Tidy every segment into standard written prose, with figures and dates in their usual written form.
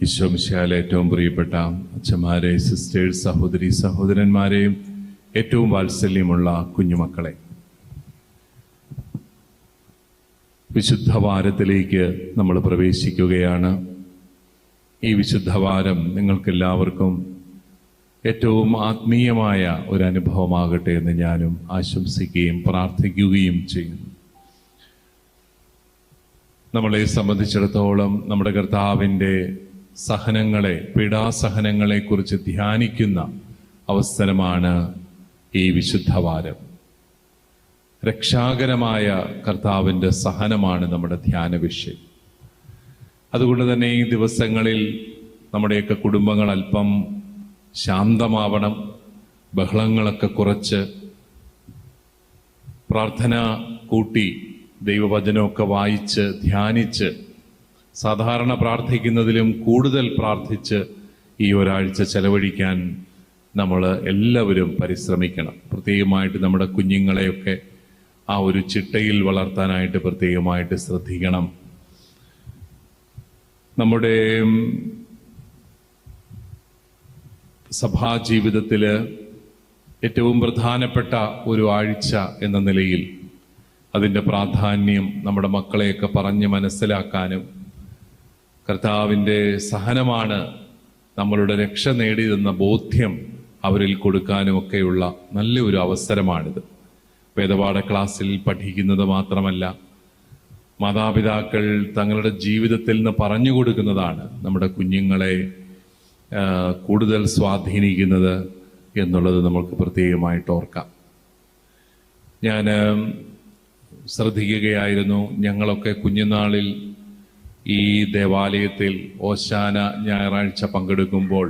ഈശോമിശിഹായിലെ ഏറ്റവും പ്രിയപ്പെട്ട അച്ഛന്മാരെ, സിസ്റ്റേഴ്സ്, സഹോദരി സഹോദരന്മാരെയും ഏറ്റവും വാത്സല്യമുള്ള കുഞ്ഞുമക്കളെ, വിശുദ്ധവാരത്തിലേക്ക് നമ്മൾ പ്രവേശിക്കുകയാണ്. ഈ വിശുദ്ധവാരം നിങ്ങൾക്കെല്ലാവർക്കും ഏറ്റവും ആത്മീയമായ ഒരു അനുഭവമാകട്ടെ എന്ന് ഞാനും ആശംസിക്കുകയും പ്രാർത്ഥിക്കുകയും ചെയ്യുന്നു. നമ്മളെ സംബന്ധിച്ചിടത്തോളം നമ്മുടെ കർത്താവിൻ്റെ സഹനങ്ങളെ, പീഡാസഹനങ്ങളെക്കുറിച്ച് ധ്യാനിക്കുന്ന അവസരമാണ് ഈ വിശുദ്ധവാരം. രക്ഷാകരമായ കർത്താവിൻ്റെ സഹനമാണ് നമ്മുടെ ധ്യാന വിഷയം. അതുകൊണ്ട് തന്നെ ഈ ദിവസങ്ങളിൽ നമ്മുടെയൊക്കെ കുടുംബങ്ങൾ അല്പം ശാന്തമാവണം, ബഹളങ്ങളൊക്കെ കുറച്ച് പ്രാർത്ഥന കൂട്ടി ദൈവവചനമൊക്കെ വായിച്ച് ധ്യാനിച്ച് സാധാരണ പ്രാർത്ഥിക്കുന്നതിലും കൂടുതൽ പ്രാർത്ഥിച്ച് ഈ ഒരാഴ്ച ചെലവഴിക്കാൻ നമ്മൾ എല്ലാവരും പരിശ്രമിക്കണം. പ്രത്യേകമായിട്ട് നമ്മുടെ കുഞ്ഞുങ്ങളെയൊക്കെ ആ ഒരു ചിട്ടയിൽ വളർത്താനായിട്ട് പ്രത്യേകമായിട്ട് ശ്രദ്ധിക്കണം. നമ്മുടെ സഭാജീവിതത്തിൽ ഏറ്റവും പ്രധാനപ്പെട്ട ഒരു ആഴ്ച എന്ന നിലയിൽ അതിൻ്റെ പ്രാധാന്യം നമ്മുടെ മക്കളെയൊക്കെ പറഞ്ഞ് മനസ്സിലാക്കാനും കർത്താവിൻ്റെ സഹനമാണ് നമ്മളുടെ രക്ഷ നേടിയതെന്ന ബോധ്യം അവരിൽ കൊടുക്കാനുമൊക്കെയുള്ള നല്ലൊരു അവസരമാണിത്. വേദപാഠ ക്ലാസ്സിൽ പഠിക്കുന്നത് മാത്രമല്ല, മാതാപിതാക്കൾ തങ്ങളുടെ ജീവിതത്തിൽ നിന്ന് പറഞ്ഞു കൊടുക്കുന്നതാണ് നമ്മുടെ കുഞ്ഞുങ്ങളെ കൂടുതൽ സ്വാധീനിക്കുന്നത് എന്നുള്ളത് നമുക്ക് പ്രത്യേകമായിട്ട് ഓർക്കാം. ഞാൻ ശ്രദ്ധിക്കുകയായിരുന്നു, ഞങ്ങളൊക്കെ കുഞ്ഞുനാളിൽ ഈ ദേവാലയത്തിൽ ഓശാന ഞായറാഴ്ച പങ്കെടുക്കുമ്പോൾ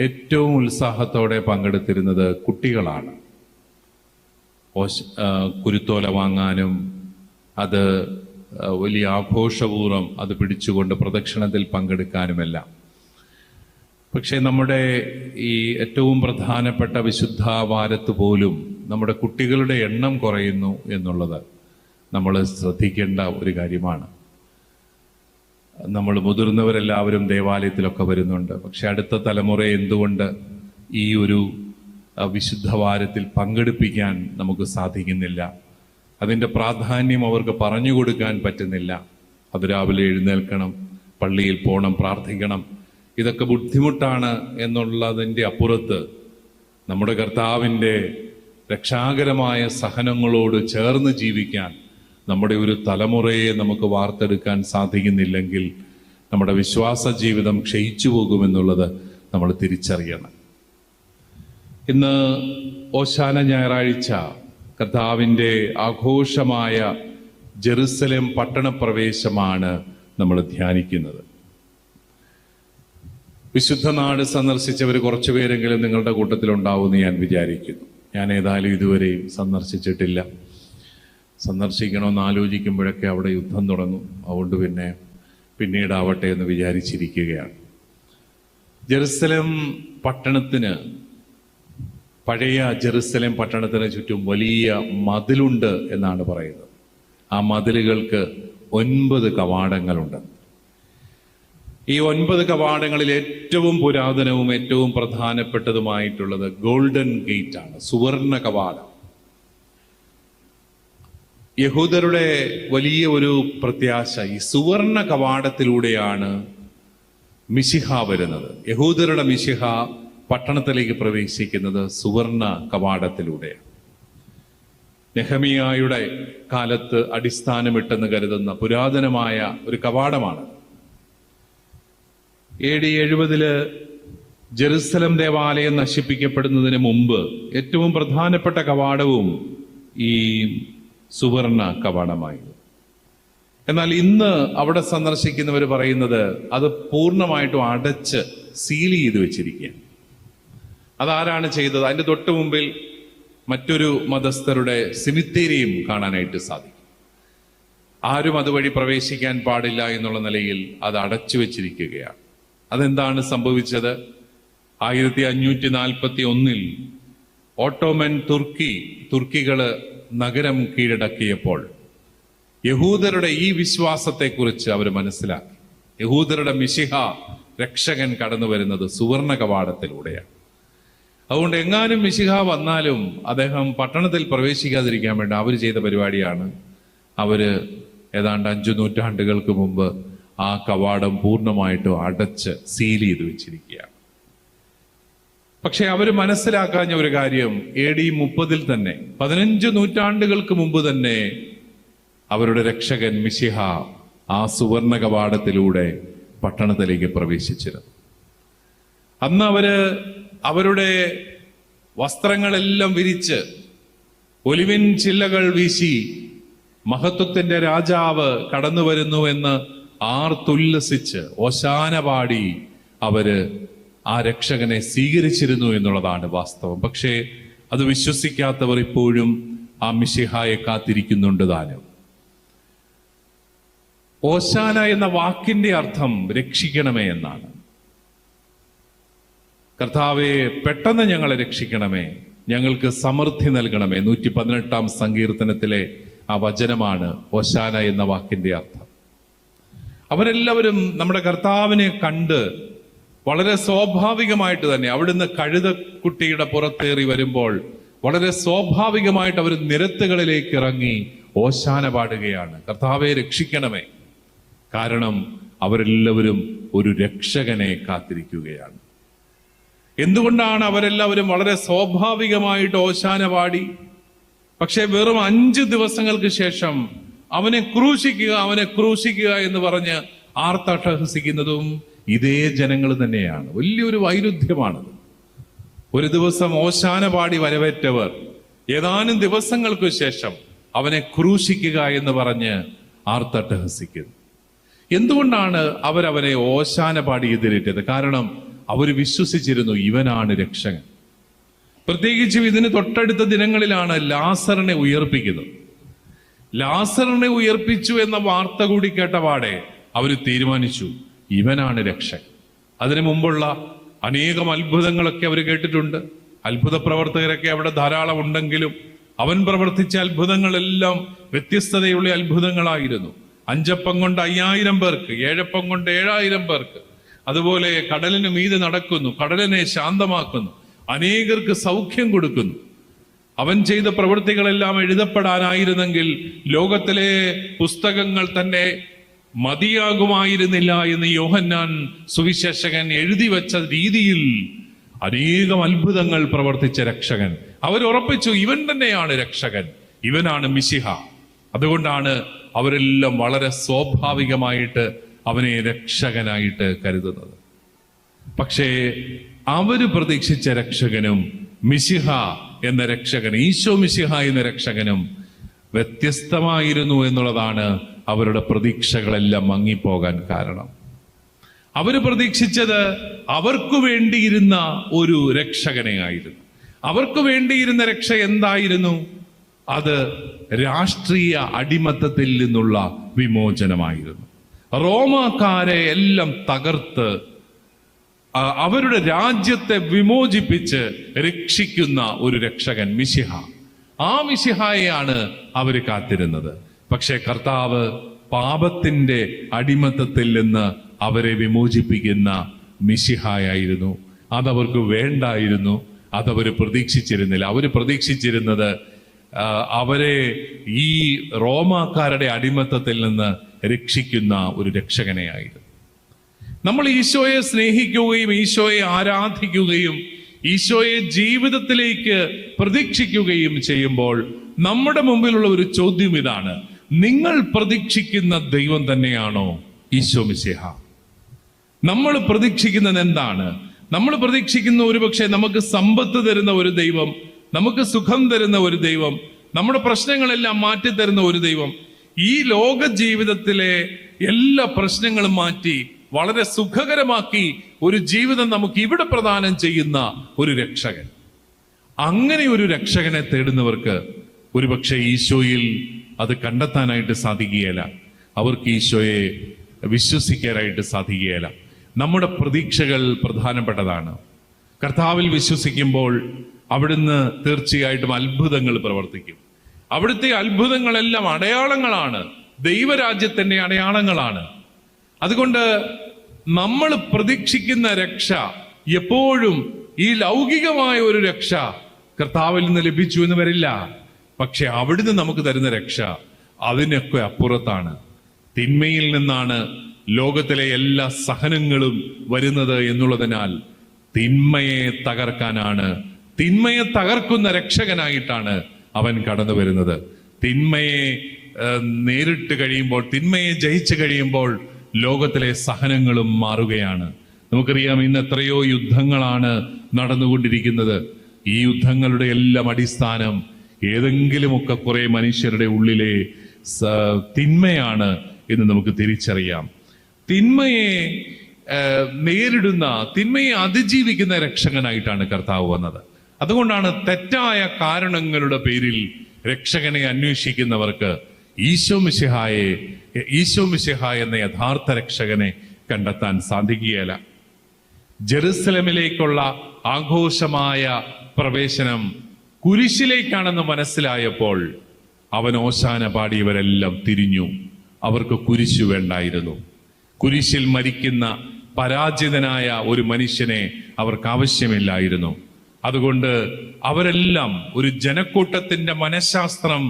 ഏറ്റവും ഉത്സാഹത്തോടെ പങ്കെടുത്തിരുന്നത് കുട്ടികളാണ്. കുരുത്തോല വാങ്ങാനും അത് വലിയ ആഘോഷപൂർവ്വം അത് പിടിച്ചുകൊണ്ട് പ്രദക്ഷിണത്തിൽ പങ്കെടുക്കാനുമെല്ലാം. പക്ഷേ നമ്മുടെ ഈ ഏറ്റവും പ്രധാനപ്പെട്ട വിശുദ്ധ വാരത്ത് പോലും നമ്മുടെ കുട്ടികളുടെ എണ്ണം കുറയുന്നു എന്നുള്ളത് നമ്മൾ ശ്രദ്ധിക്കേണ്ട ഒരു കാര്യമാണ്. നമ്മൾ മുതിർന്നവരെല്ലാവരും ദേവാലയത്തിലൊക്കെ വരുന്നുണ്ട്, പക്ഷെ അടുത്ത തലമുറ എന്തുകൊണ്ട് ഈ ഒരു വിശുദ്ധവാരത്തിൽ പങ്കെടുപ്പിക്കാൻ നമുക്ക് സാധിക്കുന്നില്ല? അതിൻ്റെ പ്രാധാന്യം അവർക്ക് പറഞ്ഞു കൊടുക്കാൻ പറ്റുന്നില്ല. അതിരാവിലെ എഴുന്നേൽക്കണം, പള്ളിയിൽ പോകണം, പ്രാർത്ഥിക്കണം, ഇതൊക്കെ ബുദ്ധിമുട്ടാണ് എന്നുള്ളതിൻ്റെ അപ്പുറത്ത് നമ്മുടെ കർത്താവിൻ്റെ രക്ഷാകരമായ സഹനങ്ങളോട് ചേർന്ന് ജീവിക്കാൻ നമ്മുടെ ഒരു തലമുറയെ നമുക്ക് വാർത്തെടുക്കാൻ സാധിക്കുന്നില്ലെങ്കിൽ നമ്മുടെ വിശ്വാസ ജീവിതം ക്ഷയിച്ചു പോകുമെന്നുള്ളത് നമ്മൾ തിരിച്ചറിയണം. ഇന്ന് ഓശാന ഞായറാഴ്ച കർത്താവിൻ്റെ ആഘോഷമായ ജെറുസലേം പട്ടണപ്രവേശമാണ് നമ്മൾ ധ്യാനിക്കുന്നത്. വിശുദ്ധ നാട് സന്ദർശിച്ചവർ കുറച്ചു പേരെങ്കിലും നിങ്ങളുടെ കൂട്ടത്തിലുണ്ടാവുമെന്ന് ഞാൻ വിചാരിക്കുന്നു. ഞാൻ ഏതായാലും ഇതുവരെയും സന്ദർശിച്ചിട്ടില്ല. സന്ദർശിക്കണമെന്ന് ആലോചിക്കുമ്പോഴൊക്കെ അവിടെ യുദ്ധം തുടങ്ങും. അതുകൊണ്ട് പിന്നീടാവട്ടെ എന്ന് വിചാരിച്ചിരിക്കുകയാണ്. ജെറുസലേം പട്ടണത്തിന്, പഴയ ജെറുസലേം പട്ടണത്തിന് ചുറ്റും വലിയ മതിലുണ്ട് എന്നാണ് പറയുന്നത്. ആ മതിലുകൾക്ക് 9 കവാടങ്ങളുണ്ട്. ഈ 9 കവാടങ്ങളിൽ ഏറ്റവും പുരാതനവും ഏറ്റവും പ്രധാനപ്പെട്ടതുമായിട്ടുള്ളത് ഗോൾഡൻ ഗേറ്റ് ആണ്, സുവർണ കവാടം. യഹൂദരുടെ വലിയ ഒരു പ്രത്യാശ, ഈ സുവർണ കവാടത്തിലൂടെയാണ് മിശിഹ വരുന്നത്. യഹൂദരുടെ മിശിഹ പട്ടണത്തിലേക്ക് പ്രവേശിക്കുന്നത് സുവർണ കവാടത്തിലൂടെയാണ്. നെഹമിയായുടെ കാലത്ത് അടിസ്ഥാനമിട്ടെന്ന് കരുതുന്ന പുരാതനമായ ഒരു കവാടമാണ്. AD 70 ജെറുസലേം ദേവാലയം നശിപ്പിക്കപ്പെടുന്നതിന് മുമ്പ് ഏറ്റവും പ്രധാനപ്പെട്ട കവാടവും ഈ സുവർണ കവാടമായിരുന്നു. എന്നാൽ ഇന്ന് അവിടെ സന്ദർശിക്കുന്നവർ പറയുന്നത് അത് പൂർണ്ണമായിട്ടും അടച്ച് സീൽ ചെയ്ത് വെച്ചിരിക്കുകയാണ്. അതാരാണ് ചെയ്തത്? അതിൻ്റെ തൊട്ട് മുമ്പിൽ മറ്റൊരു മതസ്ഥരുടെ സിമിത്തേരിയും കാണാനായിട്ട് സാധിക്കും. ആരും അതുവഴി പ്രവേശിക്കാൻ പാടില്ല എന്നുള്ള നിലയിൽ അത് അടച്ചു വെച്ചിരിക്കുകയാണ്. അതെന്താണ് സംഭവിച്ചത്? 1541 ഓട്ടോമൻ തുർക്കികള് നഗരം കീഴടക്കിയപ്പോൾ യഹൂദരുടെ ഈ വിശ്വാസത്തെക്കുറിച്ച് അവർ മനസ്സിലാക്കി. യഹൂദരുടെ മിശിഹ രക്ഷകൻ കടന്നു വരുന്നത് സുവർണ കവാടത്തിലൂടെയാണ്. അതുകൊണ്ട് എങ്ങാനും മിശിഹ വന്നാലും അദ്ദേഹം പട്ടണത്തിൽ പ്രവേശിക്കാതിരിക്കാൻ വേണ്ടി അവർ ചെയ്ത പരിപാടിയാണ്, അവര് ഏതാണ്ട് 5 നൂറ്റാണ്ടുകൾക്ക് മുമ്പ് ആ കവാടം പൂർണ്ണമായിട്ടും അടച്ച് സീൽ ചെയ്ത് വെച്ചിരിക്കുകയാണ്. പക്ഷെ അവർ മനസ്സിലാക്കാഞ്ഞ ഒരു കാര്യം, AD 30 തന്നെ 15 നൂറ്റാണ്ടുകൾക്ക് മുമ്പ് തന്നെ അവരുടെ രക്ഷകൻ മിശിഹ ആ സുവർണ കവാടത്തിലൂടെ പട്ടണത്തിലേക്ക് പ്രവേശിച്ചിരുന്നു. അന്ന് അവരുടെ വസ്ത്രങ്ങളെല്ലാം വിരിച്ച് ഒലിവിൻ ചില്ലകൾ വീശി മഹത്വത്തിന്റെ രാജാവ് കടന്നു വരുന്നു എന്ന് ആർത്തുല്ലസിച്ച് ഓശാന പാടി അവര് ആ രക്ഷകനെ സ്വീകരിച്ചിരുന്നു എന്നുള്ളതാണ് വാസ്തവം. പക്ഷേ അത് വിശ്വസിക്കാത്തവർ ഇപ്പോഴും ആ മിശിഹായെ കാത്തിരിക്കുന്നുണ്ട് താനും. ഓശാന എന്ന വാക്കിന്റെ അർത്ഥം രക്ഷിക്കണമേ എന്നാണ്. കർത്താവെ, പെട്ടെന്ന് ഞങ്ങളെ രക്ഷിക്കണമേ, ഞങ്ങൾക്ക് സമൃദ്ധി നൽകണമേ. 118-ാം സങ്കീർത്തനത്തിലെ ആ വചനമാണ് ഓശാന എന്ന വാക്കിന്റെ അർത്ഥം. അവരെല്ലാവരും നമ്മുടെ കർത്താവിനെ കണ്ട് വളരെ സ്വാഭാവികമായിട്ട് തന്നെ അവിടുന്ന് കഴുതക്കുട്ടിയുടെ പുറത്തേറി വരുമ്പോൾ വളരെ സ്വാഭാവികമായിട്ട് അവർ നിരത്തുകളിലേക്ക് ഇറങ്ങി ഓശാന പാടുകയാണ്, കർത്താവെ രക്ഷിക്കണമേ. കാരണം അവരെല്ലാവരും ഒരു രക്ഷകനെ കാത്തിരിക്കുകയാണ്. എന്തുകൊണ്ടാണ് അവരെല്ലാവരും വളരെ സ്വാഭാവികമായിട്ട് ഓശാന പാടി? പക്ഷെ വെറും 5 ദിവസങ്ങൾക്ക് ശേഷം അവനെ ക്രൂശിക്കുക എന്ന് പറഞ്ഞ് ആർത്തട്ടഹസിക്കുന്നതും ഇതേ ജനങ്ങൾ തന്നെയാണ്. വലിയൊരു വൈരുദ്ധ്യമാണത്. ഒരു ദിവസം ഓശാന പാടി വരവേറ്റവർ ഏതാനും ദിവസങ്ങൾക്ക് ശേഷം അവനെ ക്രൂശിക്കുക എന്ന് പറഞ്ഞ് ആർത്തട്ടഹസിക്കുന്നു. എന്തുകൊണ്ടാണ് അവരവനെ ഓശാന പാടി എതിരേറ്റത്? കാരണം അവർ വിശ്വസിച്ചിരുന്നു ഇവനാണ് രക്ഷകൻ. പ്രത്യേകിച്ചും ഇതിന് തൊട്ടടുത്ത ദിനങ്ങളിലാണ് ലാസറിനെ ഉയർപ്പിക്കുന്നത്. ലാസറിനെ ഉയർപ്പിച്ചു എന്ന വാർത്ത കൂടി കേട്ടപാടെ അവർ തീരുമാനിച്ചു ഇവനാണ് രക്ഷകൻ. അതിനു മുമ്പുള്ള അനേകം അത്ഭുതങ്ങളൊക്കെ അവർ കേട്ടിട്ടുണ്ട്. അത്ഭുത പ്രവർത്തകരൊക്കെ അവിടെ ധാരാളം ഉണ്ടെങ്കിലും അവൻ പ്രവർത്തിച്ച അത്ഭുതങ്ങളെല്ലാം വ്യത്യസ്തതയുള്ള അത്ഭുതങ്ങളായിരുന്നു. 5 അപ്പം കൊണ്ട് 5000 പേർക്ക്, 7 അപ്പം കൊണ്ട് 7000 പേർക്ക്, അതുപോലെ കടലിന് മീതെ നടക്കുന്നു, കടലിനെ ശാന്തമാക്കുന്നു, അനേകർക്ക് സൗഖ്യം കൊടുക്കുന്നു. അവൻ ചെയ്ത പ്രവൃത്തികളെല്ലാം എഴുതപ്പെടാനായിരുന്നെങ്കിൽ ലോകത്തിലെ പുസ്തകങ്ങൾ തന്നെ മതിയാകുമായിരുന്നില്ല എന്ന് യോഹന്നാൻ സുവിശേഷകൻ എഴുതി വെച്ച രീതിയിൽ അനേകം അത്ഭുതങ്ങൾ പ്രവർത്തിച്ച രക്ഷകൻ. അവരുറപ്പിച്ചു ഇവൻ തന്നെയാണ് രക്ഷകൻ, ഇവനാണ് മിശിഹ. അതുകൊണ്ടാണ് അവരെല്ലാം വളരെ സ്വാഭാവികമായിട്ട് അവനെ രക്ഷകനായിട്ട് കരുതുന്നത്. പക്ഷേ അവര് പ്രതീക്ഷിച്ച രക്ഷകനും മിശിഹ എന്ന രക്ഷകൻ, ഈശോ മിശിഹ എന്ന രക്ഷകനും വ്യത്യസ്തമായിരുന്നു എന്നുള്ളതാണ് അവരുടെ പ്രതീക്ഷകളെല്ലാം മങ്ങിപ്പോകാൻ കാരണം. അവര് പ്രതീക്ഷിച്ചത് അവർക്ക് വേണ്ടിയിരുന്ന ഒരു രക്ഷകനെ ആയിരുന്നു. അവർക്ക് വേണ്ടിയിരുന്ന രക്ഷ എന്തായിരുന്നു? അത് രാഷ്ട്രീയ അടിമത്തത്തിൽ നിന്നുള്ള വിമോചനമായിരുന്നു. റോമാക്കാരെ എല്ലാം തകർത്ത് അവരുടെ രാജ്യത്തെ വിമോചിപ്പിച്ച് രക്ഷിക്കുന്ന ഒരു രക്ഷകൻ മിശിഹ. ആ മിശിഹായെയാണ് അവർ കാത്തിരുന്നത്. പക്ഷെ കർത്താവ് പാപത്തിന്റെ അടിമത്തത്തിൽ നിന്ന് അവരെ വിമോചിപ്പിക്കുന്ന മിശിഹായായിരുന്നു. അതവർക്ക് വേണ്ടായിരുന്നു, അതവർ പ്രതീക്ഷിച്ചിരുന്നില്ല. അവര് പ്രതീക്ഷിച്ചിരുന്നത് അവരെ ഈ റോമാക്കാരുടെ അടിമത്തത്തിൽ നിന്ന് രക്ഷിക്കുന്ന ഒരു രക്ഷകനെയായിരുന്നു. നമ്മൾ ഈശോയെ സ്നേഹിക്കുകയും ഈശോയെ ആരാധിക്കുകയും ഈശോയെ ജീവിതത്തിലേക്ക് പ്രതീക്ഷിക്കുകയും ചെയ്യുമ്പോൾ നമ്മുടെ മുമ്പിലുള്ള ഒരു ചോദ്യം ഇതാണ്: നിങ്ങൾ പ്രതീക്ഷിക്കുന്ന ദൈവം തന്നെയാണോ ഈശോ മിശിഹ? നമ്മൾ പ്രതീക്ഷിക്കുന്നത് എന്താണ്? നമ്മൾ പ്രതീക്ഷിക്കുന്ന ഒരുപക്ഷെ നമുക്ക് സമ്പത്ത് തരുന്ന ഒരു ദൈവം, നമുക്ക് സുഖം തരുന്ന ഒരു ദൈവം, നമ്മുടെ പ്രശ്നങ്ങളെല്ലാം മാറ്റിത്തരുന്ന ഒരു ദൈവം, ഈ ലോക ജീവിതത്തിലെ എല്ലാ പ്രശ്നങ്ങളും മാറ്റി വളരെ സുഖകരമാക്കി ഒരു ജീവിതം നമുക്ക് ഇവിടെ പ്രദാനം ചെയ്യുന്ന ഒരു രക്ഷകൻ. അങ്ങനെ ഒരു രക്ഷകനെ തേടുന്നവർക്ക് ഒരുപക്ഷെ ഈശോയിൽ അത് കണ്ടെത്താനായിട്ട് സാധിക്കുകയില്ല. അവർക്ക് ഈശോയെ വിശ്വസിക്കാനായിട്ട് സാധിക്കുകയില്ല. നമ്മുടെ പ്രതീക്ഷകൾ പ്രധാനപ്പെട്ടതാണ്. കർത്താവിൽ വിശ്വസിക്കുമ്പോൾ അവിടുന്ന് തീർച്ചയായിട്ടും അത്ഭുതങ്ങൾ പ്രവർത്തിക്കും. അവിടുത്തെ അത്ഭുതങ്ങളെല്ലാം അടയാളങ്ങളാണ്, ദൈവരാജ്യത്തിന്റെ അടയാളങ്ങളാണ്. അതുകൊണ്ട് നമ്മൾ പ്രതീക്ഷിക്കുന്ന രക്ഷ എപ്പോഴും ഈ ലൗകികമായ ഒരു രക്ഷ കർത്താവിൽ നിന്ന് ലഭിച്ചു എന്ന് വരില്ല. പക്ഷെ അവിടുന്ന് നമുക്ക് തരുന്ന രക്ഷ അതിനൊക്കെ അപ്പുറത്താണ്. തിന്മയിൽ നിന്നാണ് ലോകത്തിലെ എല്ലാ സഹനങ്ങളും വരുന്നത് എന്നുള്ളതിനാൽ തിന്മയെ തകർക്കാനാണ്, തിന്മയെ തകർക്കുന്ന രക്ഷകനായിട്ടാണ് അവൻ കടന്നു വരുന്നത്. തിന്മയെ നേരിട്ട് കഴിയുമ്പോൾ, തിന്മയെ ജയിച്ചു കഴിയുമ്പോൾ ലോകത്തിലെ സഹനങ്ങളും മാറുകയാണ്. നമുക്കറിയാം, ഇന്ന് എത്രയോ യുദ്ധങ്ങളാണ് നടന്നുകൊണ്ടിരിക്കുന്നത്. ഈ യുദ്ധങ്ങളുടെ എല്ലാം അടിസ്ഥാനം ഏതെങ്കിലുമൊക്കെ കുറെ മനുഷ്യരുടെ ഉള്ളിലെ തിന്മയാണ് എന്ന് നമുക്ക് തിരിച്ചറിയാം. തിന്മയെ നേരിടുന്ന, തിന്മയെ അതിജീവിക്കുന്ന രക്ഷകനായിട്ടാണ് കർത്താവ് വന്നത്. അതുകൊണ്ടാണ് തെറ്റായ കാരണങ്ങളുടെ പേരിൽ രക്ഷകനെ അന്വേഷിക്കുന്നവർക്ക് ഈശോ മിശിഹായ എന്ന യഥാർത്ഥ രക്ഷകനെ കണ്ടെത്താൻ സാധിക്കുകയില്ല. ജെറുസലമിലേക്കുള്ള ആഘോഷമായ പ്രവേശനം കുരിശിലേക്കാണെന്ന് മനസ്സിലായപ്പോൾ അവൻ ഓശാന പാടിയവരെല്ലാം തിരിഞ്ഞു. അവർക്ക് കുരിശു വേണ്ടായിരുന്നു. കുരിശിൽ മരിക്കുന്ന പരാജിതനായ ഒരു മനുഷ്യനെ അവർക്ക് ആവശ്യമില്ലായിരുന്നു. അതുകൊണ്ട് അവരെല്ലാം ഒരു ജനക്കൂട്ടത്തിന്റെ മനഃശാസ്ത്രം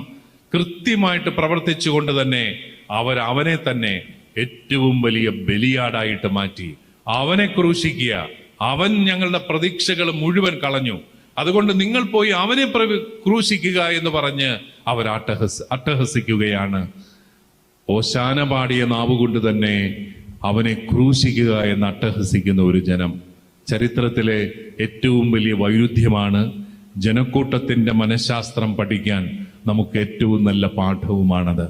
കൃത്യമായിട്ട് പ്രവർത്തിച്ചുകൊണ്ട് തന്നെ അവനെ തന്നെ ഏറ്റവും വലിയ ബലിയാടായിട്ട് മാറ്റി. അവനെ ക്രൂശിക്കുക, അവൻ ഞങ്ങളുടെ പ്രതീക്ഷകൾ മുഴുവൻ കളഞ്ഞു, അതുകൊണ്ട് നിങ്ങൾ പോയി അവനെ ക്രൂശിക്കുക എന്ന് പറഞ്ഞ് അവർ അട്ടഹസിക്കുകയാണ്. ഓശാന പാടിയ നാവുകൊണ്ട് തന്നെ അവനെ ക്രൂശിക്കുക എന്ന് അട്ടഹസിക്കുന്ന ഒരു ജനം. ചരിത്രത്തിലെ ഏറ്റവും വലിയ വൈരുദ്ധ്യമാണ്. ജനക്കൂട്ടത്തിന്റെ മനഃശാസ്ത്രം പഠിക്കാൻ നമുക്ക് ഏറ്റവും നല്ല പാഠവുമാണത്.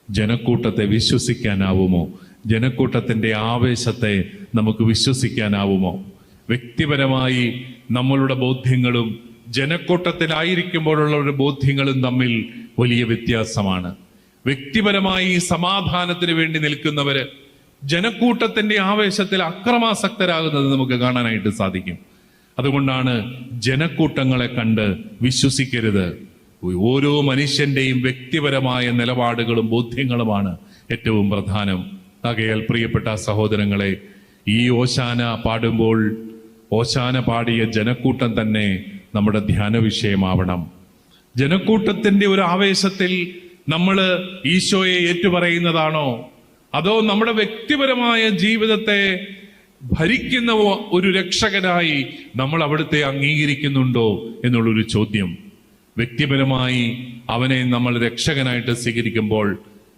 ജനക്കൂട്ടത്തെ വിശ്വസിക്കാനാവുമോ? ജനക്കൂട്ടത്തിന്റെ ആവേശത്തെ നമുക്ക് വിശ്വസിക്കാനാവുമോ? വ്യക്തിപരമായി നമ്മളുടെ ബോധ്യങ്ങളും ജനക്കൂട്ടത്തിലായിരിക്കുമ്പോഴുള്ള ഒരു ബോധ്യങ്ങളും തമ്മിൽ വലിയ വ്യത്യാസമാണ്. വ്യക്തിപരമായി സമാധാനത്തിന് വേണ്ടി നിൽക്കുന്നവര് ജനക്കൂട്ടത്തിന്റെ ആവേശത്തിൽ അക്രമാസക്തരാകുന്നത് നമുക്ക് കാണാനായിട്ട് സാധിക്കും. അതുകൊണ്ടാണ് ജനക്കൂട്ടങ്ങളെ കണ്ട് വിശ്വസിക്കരുത്. ഓരോ മനുഷ്യന്റെയും വ്യക്തിപരമായ നിലപാടുകളും ബോധ്യങ്ങളുമാണ് ഏറ്റവും പ്രധാനം. ആകയാൽ പ്രിയപ്പെട്ട സഹോദരങ്ങളെ, ഈ ഓശാന പാടുമ്പോൾ ഓശാന പാടിയ ജനക്കൂട്ടം തന്നെ നമ്മുടെ ധ്യാന വിഷയമാവണം. ജനക്കൂട്ടത്തിന്റെ ഒരു ആവേശത്തിൽ നമ്മൾ ഈശോയെ ഏറ്റുപറയുന്നതാണോ, അതോ നമ്മുടെ വ്യക്തിപരമായ ജീവിതത്തെ ഭരിക്കുന്ന ഒരു രക്ഷകനായി നമ്മൾ അവിടുത്തെ അംഗീകരിക്കുന്നുണ്ടോ എന്നുള്ളൊരു ചോദ്യം. വ്യക്തിപരമായി അവനെ നമ്മൾ രക്ഷകനായിട്ട് സ്വീകരിക്കുമ്പോൾ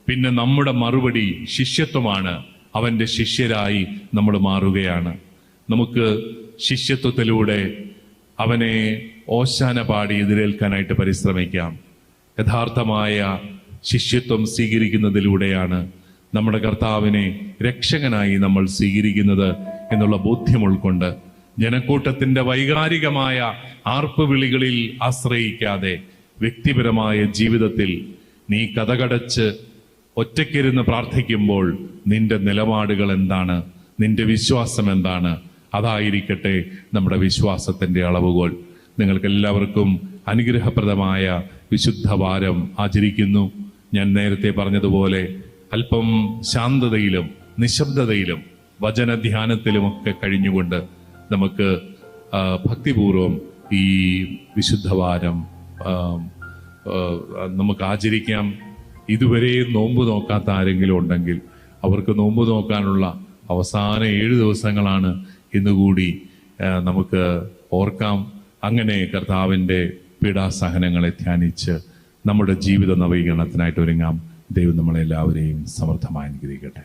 പിന്നെ നമ്മുടെ മറുപടി ശിഷ്യത്വമാണ്. അവന്റെ ശിഷ്യരായി നമ്മൾ മാറുകയാണ്. നമുക്ക് ശിഷ്യത്വത്തിലൂടെ അവനെ ഓശാന പാടി എതിരേൽക്കാനായിട്ട് പരിശ്രമിക്കാം. യഥാർത്ഥമായ ശിഷ്യത്വം സ്വീകരിക്കുന്നതിലൂടെയാണ് നമ്മുടെ കർത്താവിനെ രക്ഷകനായി നമ്മൾ സ്വീകരിക്കുന്നത് എന്നുള്ള ബോധ്യം ഉൾക്കൊണ്ട് ജനക്കൂട്ടത്തിന്റെ വൈകാരികമായ ആർപ്പുവിളികളിൽ ആശ്രയിക്കാതെ വ്യക്തിപരമായ ജീവിതത്തിൽ നീ കതകടച്ച് ഒറ്റയ്ക്കിരുന്ന് പ്രാർത്ഥിക്കുമ്പോൾ നിന്റെ നിലപാടുകൾ എന്താണ്, നിന്റെ വിശ്വാസം എന്താണ്, അതായിരിക്കട്ടെ നമ്മുടെ വിശ്വാസത്തിന്റെ അളവുകോൽ. നിങ്ങൾക്ക് എല്ലാവർക്കും അനുഗ്രഹപ്രദമായ വിശുദ്ധ വാരം ആചരിക്കുന്നു. ഞാൻ നേരത്തെ പറഞ്ഞതുപോലെ അല്പം ശാന്തതയിലും നിശബ്ദതയിലും വചനധ്യാനത്തിലുമൊക്കെ കഴിഞ്ഞുകൊണ്ട് നമുക്ക് ഭക്തിപൂർവം ഈ വിശുദ്ധവാരം നമുക്ക് ആചരിക്കാം. ഇതുവരെ നോമ്പ് നോക്കാത്ത ആരെങ്കിലും ഉണ്ടെങ്കിൽ അവർക്ക് നോമ്പ് നോക്കാനുള്ള അവസാന 7 ദിവസങ്ങളാണ് ഇന്നുകൂടി നമുക്ക് ഓർക്കാം. അങ്ങനെ കർത്താവിൻ്റെ പീഡാസഹനങ്ങളെ ധ്യാനിച്ച് നമ്മുടെ ജീവിത നവീകരണത്തിനായിട്ട് ഒരുങ്ങാം. ദൈവം നമ്മളെല്ലാവരെയും സമൃദ്ധമായി അനുഗ്രഹിക്കട്ടെ.